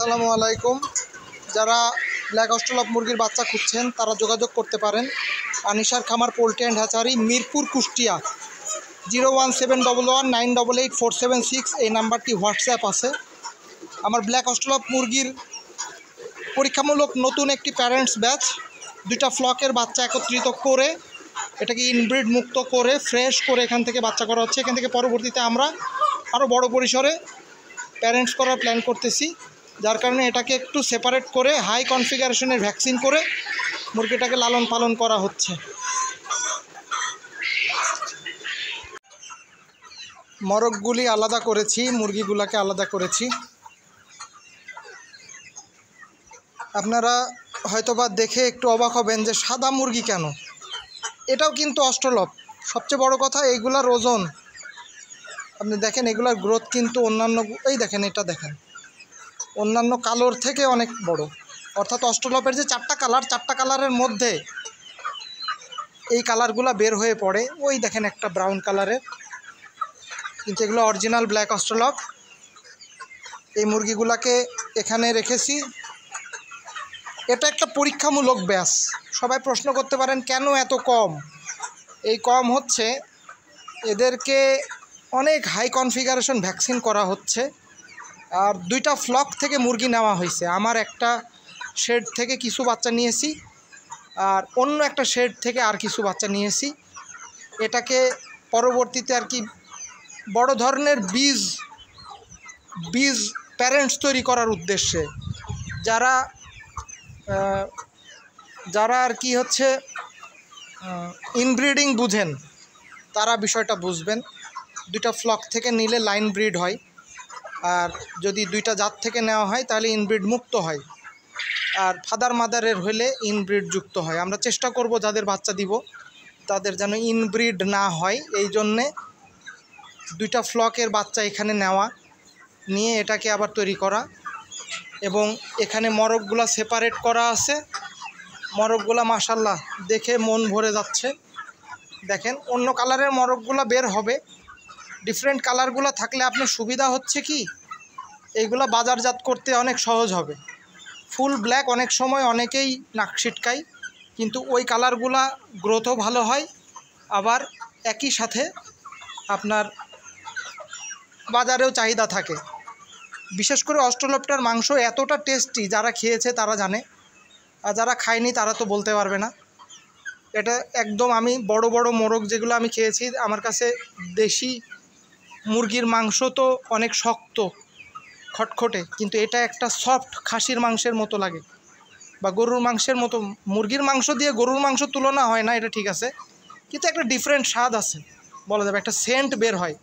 আসসালামু আলাইকুম। যারা ব্ল্যাক অস্ট্রেলপ মুরগির বাচ্চা খুঁজছেন তারা যোগাযোগ করতে পারেন আনিশার খামার poultry and hatchery, Mirpur, Kushtia. 01711988476 এই নাম্বারটি হোয়াটসঅ্যাপ আছে। আমার ব্ল্যাক অস্ট্রেলপ মুরগির পরীক্ষামূলক নতুন একটি প্যারেন্টস ব্যাচ, দুইটা ফ্লকের বাচ্চা একত্রিত করে এটাকে ইনব্রিড মুক্ত করে ফ্রেশ করে এখান থেকে বাচ্চা করা হচ্ছে। এখান থেকে পরবর্তীতে আমরা আরও বড় পরিসরে প্যারেন্টস করার প্ল্যান করতেছি, যার কারণে এটাকে একটু সেপারেট করে হাই কনফিগারেশনের ভ্যাকসিন করে মুরগিটাকে লালন পালন করা হচ্ছে। মরগগুলি আলাদা করেছি, মুরগিগুলোকে আলাদা করেছি। আপনারা হয়তোবা দেখে একটু অবাক হবেন যে সাদা মুরগি কেন। এটাও কিন্তু অস্ট্রেলপ। সবচেয়ে বড় কথা এইগুলার ওজন আপনি দেখেন, এগুলার গ্রোথ কিন্তু অন্যান্য, এই দেখেন, এটা দেখেন, অন্যান্য কালোর থেকে অনেক বড়। অর্থাৎ অস্ট্রেলপের যে চারটা কালারের মধ্যে এই কালারগুলো বের হয়ে পড়ে। ওই দেখেন একটা ব্রাউন কালারের, কিন্তু এগুলো অরিজিনাল ব্ল্যাক অস্ট্রেলপ। এই মুরগিগুলোকে এখানে রেখেছি। এটা একটা পরীক্ষামূলক ব্যাচ। সবাই প্রশ্ন করতে পারেন কেন এত কম। এই কম হচ্ছে এদেরকে অনেক হাই কনফিগারেশন ভ্যাকসিন করা হচ্ছে, আর দুইটা ফ্লক থেকে মুরগি নেওয়া হয়েছে। আমার একটা শেড থেকে কিছু বাচ্চা নিয়েছি, আর অন্য একটা শেড থেকে আর কিছু বাচ্চা নিয়েছি। এটাকে পরবর্তীতে আর কি বড় ধরনের বীজ প্যারেন্টস তৈরি করার উদ্দেশ্যে যারা আর কি হচ্ছে ইনব্রিডিং বুঝেন তারা বিষয়টা বুঝবেন। দুইটা ফ্লক থেকে নিলে লাইন ব্রিড হয়, আর যদি দুইটা জাত থেকে নেওয়া হয় তাহলে ইনব্রিড মুক্ত হয়, আর ফাদার মাদারের হলে ইনব্রিড যুক্ত হয়। আমরা চেষ্টা করব যাদের বাচ্চা দিব তাদের যেন ইনব্রিড না হয়, এই জন্যে দুইটা ফ্লকের বাচ্চা এখানে নেওয়া, নিয়ে এটাকে আবার তৈরি করা। এবং এখানে মরগগুলা সেপারেট করা আছে। মরগগুলা মাশাল্লাহ দেখে মন ভরে যাচ্ছে। দেখেন, অন্য কালারের মরগগুলা বের হবে। ডিফারেন্ট কালারগুলো থাকলে আপনার সুবিধা হচ্ছে কি, এইগুলা বাজারজাত করতে অনেক সহজ হবে। ফুল ব্ল্যাক অনেক সময় অনেকেই নাক ছিটকায়, কিন্তু ওই কালারগুলা গ্রোথও ভালো হয়, আবার একই সাথে আপনার বাজারেও চাহিদা থাকে। বিশেষ করে অস্ট্রেলপটার মাংস এতটা টেস্টি, যারা খেয়েছে তারা জানে, আর যারা খায়নি তারা তো বলতে পারবে না। এটা একদম, আমি বড় বড় মোরগ যেগুলো আমি খেয়েছি, আমার কাছে দেশি মুরগির মাংস তো অনেক শক্ত খটখটে, কিন্তু এটা একটা সফট খাসির মাংসের মতো লাগে, বা গরুর মাংসের মতো। মুরগির মাংস দিয়ে গরুর মাংস তুলনা হয় না, এটা ঠিক আছে, কিন্তু একটা ডিফারেন্ট স্বাদ আছে বলা যাবে। একটা সেন্ট বের হয়,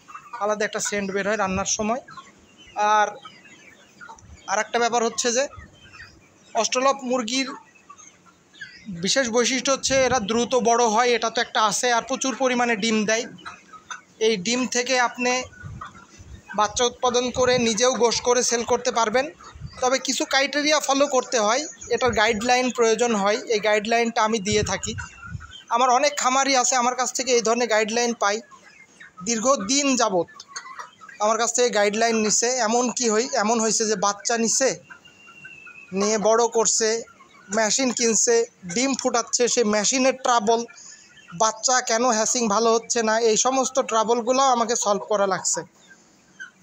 আলাদা একটা সেন্ট বের হয় রান্নার সময়। আর একটা ব্যাপার হচ্ছে যে অস্ট্রেলপ মুরগির বিশেষ বৈশিষ্ট্য হচ্ছে এরা দ্রুত বড় হয়, এটা তো একটা আছে, আর প্রচুর পরিমাণে ডিম দেয়। এই ডিম থেকে আপনি বাচ্চা উৎপাদন করে নিজেও গোশ করে সেল করতে পারবেন। তবে কিছু ক্রাইটেরিয়া ফলো করতে হয়, এটার গাইডলাইন প্রয়োজন হয়। এই গাইডলাইনটা আমি দিয়ে থাকি। আমার অনেক খামারি আছে, আমার কাছ থেকে এই ধরনের গাইডলাইন পাই। দীর্ঘদিন যাবত আমার কাছ থেকে গাইডলাইন নিছে। এমন হয়েছে যে বাচ্চা নিছে, নিয়ে বড় করছে, মেশিন কিনছে, ডিম ফুটাচ্ছে, সে মেশিনের ট্রাবল, বাচ্চা কেন হ্যাসিং ভালো হচ্ছে না, এই সমস্ত ট্রাবলগুলো আমাকে সলভ করা লাগছে।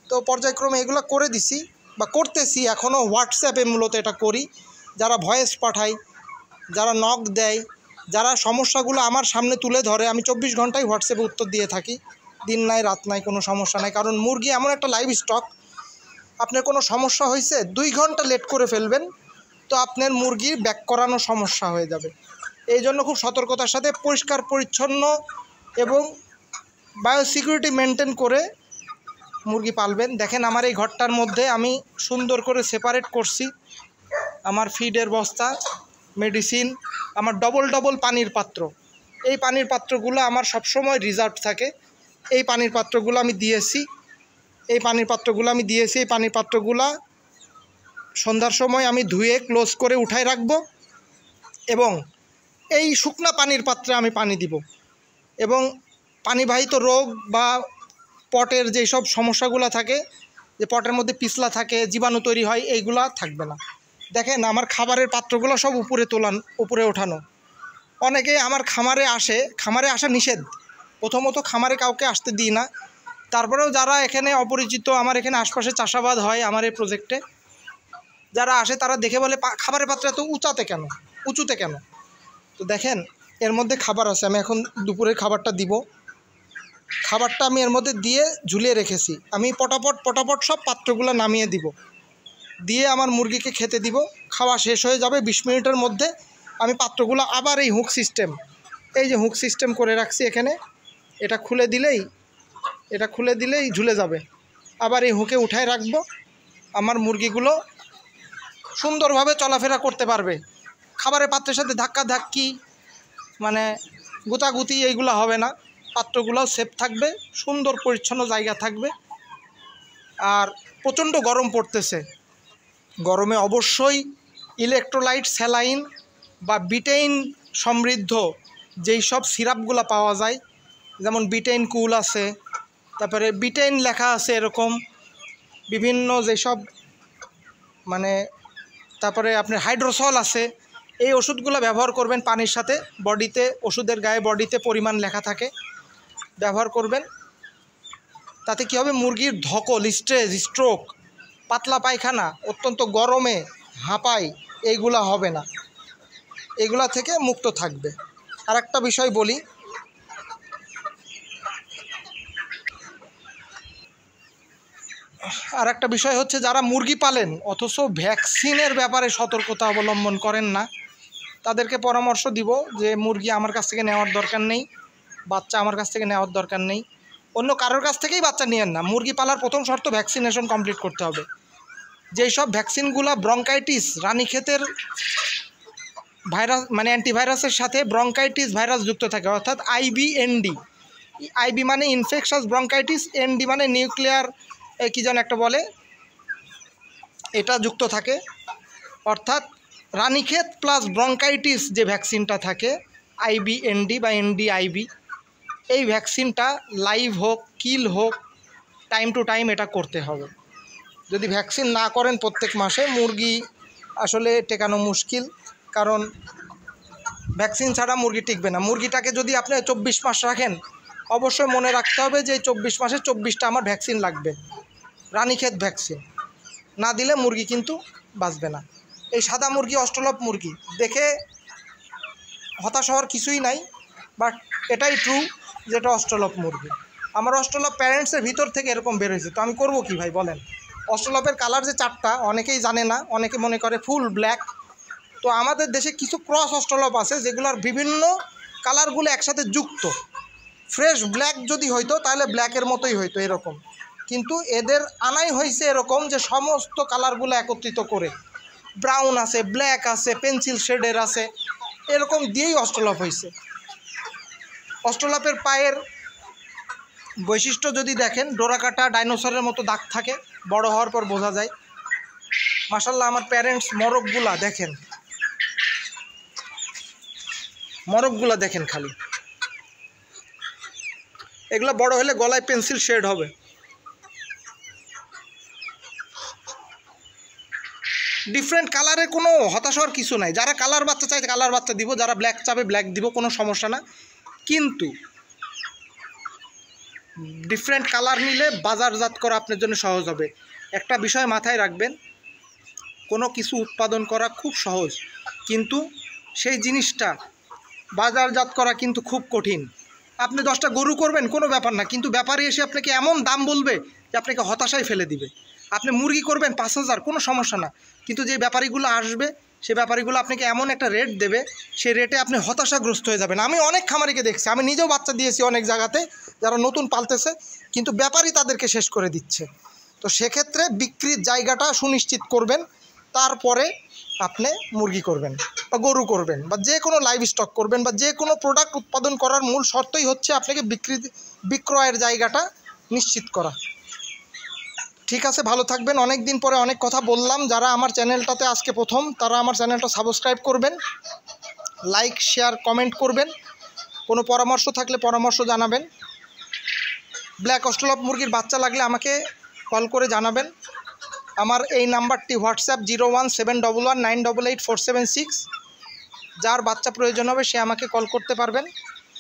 তো পর্যায়ক্রমে এগুলো করে দিছি বা করতেছি এখনও। হোয়াটসঅ্যাপে মূলত এটা করি। যারা ভয়েস পাঠায়, যারা নক দেয়, যারা সমস্যাগুলো আমার সামনে তুলে ধরে, আমি 24 ঘন্টায় হোয়াটসঅ্যাপে উত্তর দিয়ে থাকি। দিন নাই রাত নাই, কোনো সমস্যা নাই। কারণ মুরগি এমন একটা লাইভ স্টক, আপনার কোনো সমস্যা হয়েছে 2 ঘন্টা লেট করে ফেলবেন, তো আপনার মুরগির ব্যাক করানো সমস্যা হয়ে যাবে। এই জন্য খুব সতর্কতার সাথে পরিষ্কার পরিচ্ছন্ন এবং বায়োসিকিউরিটি মেনটেন করে মুরগি পালবেন। দেখেন, আমার এই ঘরটার মধ্যে আমি সুন্দর করে সেপারেট করছি আমার ফিডের বস্তা, মেডিসিন, আমার ডবল পানির পাত্র। এই পানির পাত্রগুলো আমার সবসময় রিজার্ভ থাকে। এই পানির পাত্রগুলো আমি দিয়েছি। এই পানির পাত্রগুলো সন্ধ্যার সময় আমি ধুয়ে ক্লোজ করে উঠায় রাখবো, এবং এই শুকনা পানির পাত্রে আমি পানি দিব। এবং পানিবাহিত রোগ বা পটের যেসব সমস্যাগুলো থাকে যে পটের মধ্যে পিছলা থাকে, জীবাণু তৈরি হয়, এইগুলা থাকবে না। দেখেন আমার খাবারের পাত্রগুলো সব উপরে ওঠানো। অনেকেই আমার খামারে আসা নিষেধ, প্রথমত খামারে কাউকে আসতে দিই না। তারপরেও যারা এখানে অপরিচিত, আমার এখানে আশপাশে চাষাবাদ হয় আমার এই প্রজেক্টে, যারা আসে তারা দেখে বলে খাবারের পাত্র এত উঁচুতে কেন। তো দেখেন এর মধ্যে খাবার আছে, আমি এখন দুপুরের খাবারটা দিব। খাবারটা আমি এর মধ্যে দিয়ে ঝুলিয়ে রেখেছি। আমি পটাপট সব পাত্রগুলো নামিয়ে দিব, দিয়ে আমার মুরগিকে খেতে দিব। খাওয়া শেষ হয়ে যাবে 20 মিনিটের মধ্যে। আমি পাত্রগুলো আবার এই হুক সিস্টেম করে রাখছি এখানে, এটা খুলে দিলেই ঝুলে যাবে। আবার এই হুকে উঠায় রাখবো, আমার মুরগিগুলো সুন্দরভাবে চলাফেরা করতে পারবে। খাবারের পাত্রের সাথে ধাক্কাধাক্কি মানে গুতাগুতি এইগুলো হবে না, পাত্রগুলোও সেফ থাকবে, সুন্দর পরিচ্ছন্ন জায়গা থাকবে। আর প্রচণ্ড গরম পড়তেছে, গরমে অবশ্যই ইলেকট্রোলাইট, স্যালাইন বা বিটেইন সমৃদ্ধ যেই সব সিরাপগুলো পাওয়া যায়, যেমন বিটেইন কুল আছে, তারপরে বিটেইন লেখা আছে এরকম বিভিন্ন যেসব তারপরে আপনার হাইড্রোসল আছে, এই ওষুধগুলো ব্যবহার করবেন পানির সাথে। ওষুধের গায়ে বডিতে পরিমাণ লেখা থাকে, ব্যবহার করবেন। তাতে কী হবে, মুরগির ধকল, স্ট্রোক, পাতলা পায়খানা, অত্যন্ত গরমে হাঁপায়, এইগুলা হবে না, এগুলা থেকে মুক্ত থাকবে। আর একটা বিষয় বলি, হচ্ছে যারা মুরগি পালেন অথচ ভ্যাকসিনের ব্যাপারে সতর্কতা অবলম্বন করেন না, তাদেরকে পরামর্শ দিব যে মুরগি আমার কাছ থেকে নেওয়ার দরকার নেই, বাচ্চা আমার কাছ থেকে নেওয়ার দরকার নেই, অন্য কারোর কাছ থেকেই বাচ্চা নিয়েন না। মুরগি পালার প্রথম শর্ত ভ্যাকসিনেশন কমপ্লিট করতে হবে। যেই সব ভ্যাকসিনগুলো ব্রঙ্কাইটিস, রানীক্ষেতের ভাইরাস অ্যান্টিভাইরাসের সাথে ব্রঙ্কাইটিস ভাইরাস যুক্ত থাকে, অর্থাৎ আইবিএনডি। আইবি মানে ইনফেকশাস ব্রঙ্কাইটিস, এনডি মানে নিউক্লিয়ার কি যেন একটা বলে, এটা যুক্ত থাকে। অর্থাৎ রানীক্ষেত প্লাস ব্রঙ্কাইটিস যে ভ্যাকসিনটা থাকে, আইবিএনডি বা এনডিআইবি, এই ভ্যাকসিনটা লাইভ হোক কিল হোক টাইম টু টাইম এটা করতে হবে। যদি ভ্যাকসিন না করেন প্রত্যেক মাসে, মুরগি আসলে টেকানো মুশকিল, কারণ ভ্যাকসিন ছাড়া মুরগি টিকবে না। মুরগিটাকে যদি আপনি 24 মাস রাখেন, অবশ্যই মনে রাখতে হবে যে 24 মাসে 24টা আমার ভ্যাকসিন লাগবে, রানীক্ষেত ভ্যাকসিন না দিলে মুরগি কিন্তু বাঁচবে না। এই সাদা মুরগি, অস্ট্রেলপ মুরগি দেখে হতাশ হওয়ার কিছুই নাই, বাট এটাই ট্রু যেটা অস্ট্রেলপ মুরগি। আমার অস্ট্রেলপ প্যারেন্টসের ভিতর থেকে এরকম বেরোয়েছে, তো আমি করব কি ভাই বলেন। অস্ট্রেলপের কালার যে 4টা, অনেকেই জানে না, অনেকে মনে করে ফুল ব্ল্যাক। তো আমাদের দেশে কিছু ক্রস অস্ট্রেলপ আছে যেগুলোর বিভিন্ন কালারগুলো একসাথে যুক্ত। ফ্রেশ ব্ল্যাক যদি হইতো তাহলে ব্ল্যাকের মতোই হইতো এরকম, কিন্তু এদের আনাই হয়েছে এরকম যে সমস্ত কালারগুলো একত্রিত করে, ব্রাউন আছে, ব্ল্যাক আছে, পেন্সিল শেডের আছে, এরকম দিয়েই অস্ট্রেলপ হয়েছে। অস্ট্রেলপের পায়ের বৈশিষ্ট্য যদি দেখেন, ডোরাকাটা ডাইনোসরের মতো দাগ থাকে, বড় হওয়ার পর বোঝা যায়। মাশাআল্লাহ আমার প্যারেন্টস মরকগুলা দেখেন খালি, এগুলো বড় হলে গলায় পেন্সিল শেড হবে। ডিফারেন্ট কালারে কোনো হতাশ হওয়ার কিছু নাই। যারা কালার বাচ্চা চায় কালার বাচ্চা দিব, যারা ব্ল্যাক চাবে ব্ল্যাক দিব, কোনো সমস্যা না। কিন্তু ডিফারেন্ট কালার নিলে বাজারজাত করা আপনার জন্য সহজ হবে। একটা বিষয় মাথায় রাখবেন, কোনো কিছু উৎপাদন করা খুব সহজ, কিন্তু সেই জিনিসটা বাজারজাত করা কিন্তু খুব কঠিন। আপনি 10টা গরু করবেন কোনো ব্যাপার না, কিন্তু ব্যাপারী এসে আপনাকে এমন দাম বলবে যে আপনাকে হতাশায় ফেলে দিবে। আপনি মুরগি করবেন 5,000, কোনো সমস্যা না, কিন্তু যে ব্যাপারীগুলো আসবে সে ব্যাপারীগুলো আপনাকে এমন একটা রেট দেবে, সেই রেটে আপনি হতাশাগ্রস্ত হয়ে যাবেন। আমি অনেক খামারিকে দেখছি, আমি নিজেও বাচ্চা দিয়েছি অনেক জায়গাতে, যারা নতুন পালতেছে, কিন্তু ব্যাপারী তাদেরকে শেষ করে দিচ্ছে। তো সেক্ষেত্রে বিক্রির জায়গাটা সুনিশ্চিত করবেন, তারপরে আপনি মুরগি করবেন বা গরু করবেন বা যে কোনো লাইভ স্টক করবেন বা যে কোনো প্রোডাক্ট উৎপাদন করার মূল শর্তই হচ্ছে আপনাকে বিক্রয়ের জায়গাটা নিশ্চিত করা। ঠিক আছে, ভালো থাকবেন। অনেক দিন পরে অনেক কথা বললাম। যারা আমার চ্যানেলটাতে আজকে প্রথম, তারা আমার চ্যানেলটা সাবস্ক্রাইব করবেন, লাইক শেয়ার কমেন্ট করবেন, কোনো পরামর্শ থাকলে পরামর্শ জানাবেন। ব্ল্যাক অস্ট্রেলপ মুরগির বাচ্চা লাগলে আমাকে কল করে জানাবেন। আমার এই নাম্বারটি হোয়াটসঅ্যাপ 01711988476। যার বাচ্চা প্রয়োজন হবে সে আমাকে কল করতে পারবেন।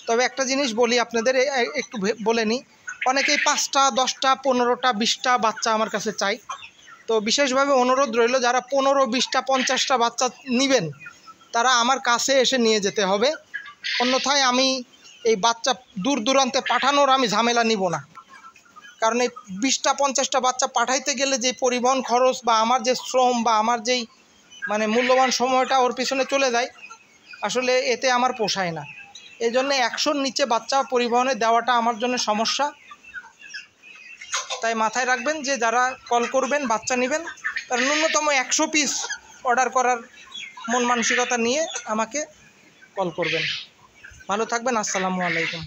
তবে একটা জিনিস বলি আপনাদের, একটু বলে নিই, অনেকেই 5টা 10টা 15টা 20টা বাচ্চা আমার কাছে চাই। তো বিশেষভাবে অনুরোধ রইল, যারা 15, 20টা 50টা বাচ্চা নেবেন তারা আমার কাছে এসে নিয়ে যেতে হবে। অন্যথায় আমি এই বাচ্চা দূর দূরান্তে পাঠানোর আমি ঝামেলা নিব না। কারণ এই 20টা 50টা বাচ্চা পাঠাইতে গেলে যে পরিবহন খরচ বা আমার যে শ্রম বা আমার যেই মানে মূল্যবান সময়টা ওর পিছনে চলে যায়, আসলে এতে আমার পোষায় না। এই জন্য 100-র নিচে বাচ্চা পরিবহনে দেওয়াটা আমার জন্য সমস্যা। তাই মাথায় রাখবেন যে যারা কল করবেন বাচ্চা নেবেন তারা ন্যূনতম 100 পিস অর্ডার করার মন মানসিকতা নিয়ে আমাকে কল করবেন। ভালো থাকবেন। আসসালামু আলাইকুম।